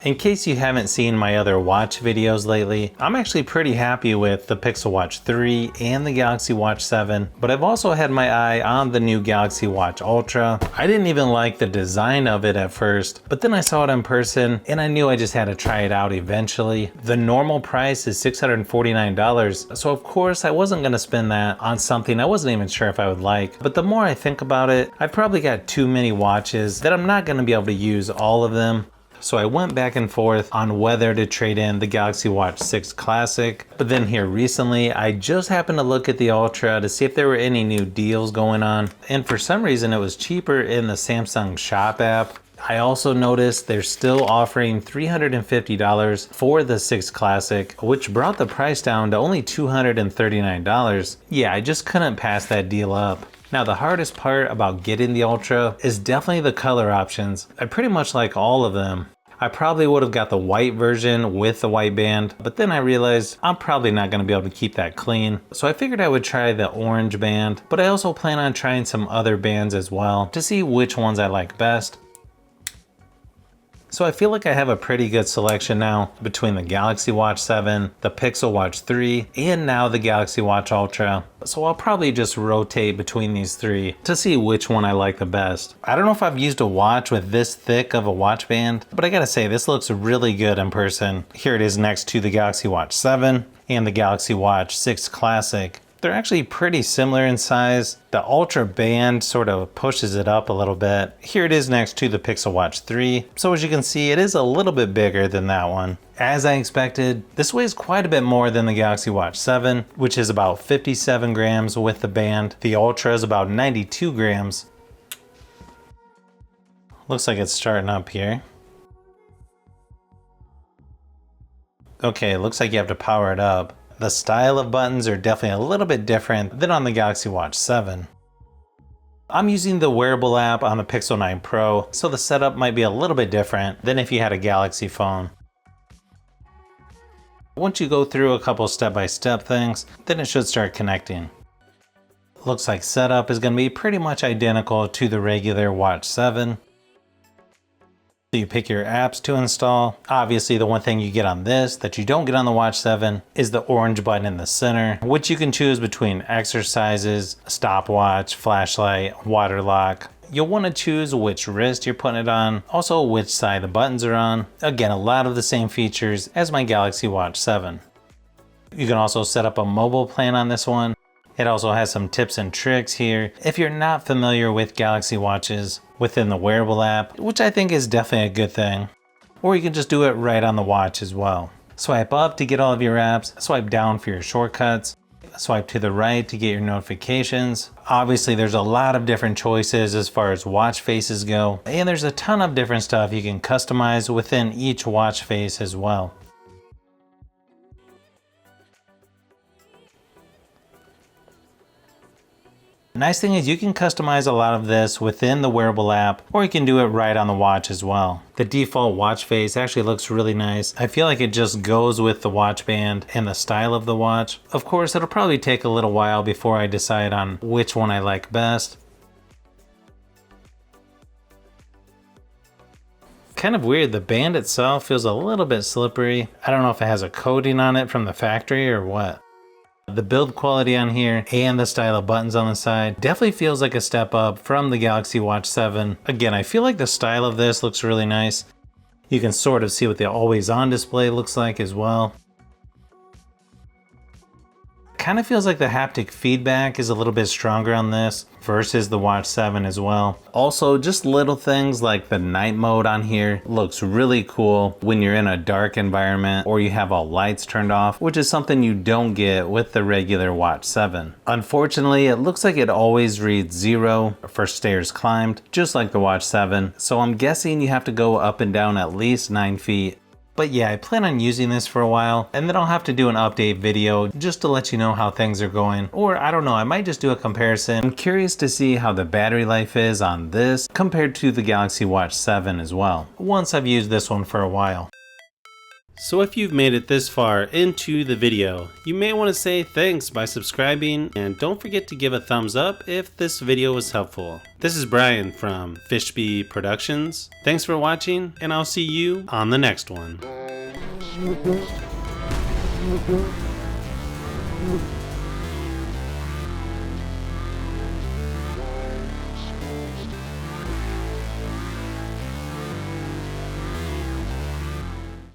In case you haven't seen my other watch videos lately, I'm actually pretty happy with the Pixel Watch 3 and the Galaxy Watch 7, but I've also had my eye on the new Galaxy Watch Ultra. I didn't even like the design of it at first, but then I saw it in person and I knew I just had to try it out eventually. The normal price is $649, so of course I wasn't going to spend that on something I wasn't even sure if I would like. But the more I think about it, I've probably got too many watches that I'm not going to be able to use all of them. So I went back and forth on whether to trade in the Galaxy Watch 6 Classic, but then here recently I just happened to look at the Ultra to see if there were any new deals going on, and for some reason it was cheaper in the Samsung Shop app. I also noticed they're still offering $350 for the 6 Classic, which brought the price down to only $239. Yeah, I just couldn't pass that deal up. Now the hardest part about getting the Ultra is definitely the color options. I pretty much like all of them. I probably would have got the white version with the white band, but then I realized I'm probably not going to be able to keep that clean. So I figured I would try the orange band, but I also plan on trying some other bands as well to see which ones I like best. So I feel like I have a pretty good selection now between the Galaxy Watch 7, the Pixel Watch 3, and now the Galaxy Watch Ultra. So I'll probably just rotate between these three to see which one I like the best. I don't know if I've used a watch with this thick of a watch band, but I gotta say this looks really good in person. Here it is next to the Galaxy Watch 7 and the Galaxy Watch 6 Classic. They're actually pretty similar in size. The Ultra band sort of pushes it up a little bit. Here it is next to the Pixel Watch 3. So as you can see, it is a little bit bigger than that one. As I expected, this weighs quite a bit more than the Galaxy Watch 7, which is about 57 grams with the band. The Ultra is about 92 grams. Looks like it's starting up here. Okay, looks like you have to power it up. The style of buttons are definitely a little bit different than on the Galaxy Watch 7. I'm using the wearable app on the Pixel 9 Pro, so the setup might be a little bit different than if you had a Galaxy phone. Once you go through a couple step-by-step things, then it should start connecting. Looks like setup is going to be pretty much identical to the regular Watch 7. So you pick your apps to install. Obviously the one thing you get on this that you don't get on the Watch 7 is the orange button in the center, which you can choose between exercises, stopwatch, flashlight, water lock. You'll want to choose which wrist you're putting it on, also which side the buttons are on. Again, a lot of the same features as my Galaxy Watch 7. You can also set up a mobile plan on this one. It also has some tips and tricks here if you're not familiar with Galaxy Watches within the wearable app, which I think is definitely a good thing. Or you can just do it right on the watch as well. Swipe up to get all of your apps, swipe down for your shortcuts, swipe to the right to get your notifications. Obviously there's a lot of different choices as far as watch faces go, and there's a ton of different stuff you can customize within each watch face as well. The nice thing is you can customize a lot of this within the wearable app, or you can do it right on the watch as well. The default watch face actually looks really nice. I feel like it just goes with the watch band and the style of the watch. Of course, it'll probably take a little while before I decide on which one I like best. Kind of weird, the band itself feels a little bit slippery. I don't know if it has a coating on it from the factory or what. The build quality on here and the style of buttons on the side definitely feels like a step up from the Galaxy Watch 7. Again, I feel like the style of this looks really nice. You can sort of see what the always on display looks like as well. Kind of feels like the haptic feedback is a little bit stronger on this versus the Watch 7 as well. Also, just little things like the night mode on here looks really cool when you're in a dark environment or you have all lights turned off, which is something you don't get with the regular Watch 7. Unfortunately, it looks like it always reads 0 for stairs climbed, just like the Watch 7. So I'm guessing you have to go up and down at least 9 feet. But yeah, I plan on using this for a while, and then I'll have to do an update video just to let you know how things are going. Or I don't know, I might just do a comparison. I'm curious to see how the battery life is on this compared to the Galaxy Watch 7 as well, once I've used this one for a while. So if you've made it this far into the video, you may want to say thanks by subscribing, and don't forget to give a thumbs up if this video was helpful. This is Brian from Fishbee Productions. Thanks for watching, and I'll see you on the next one.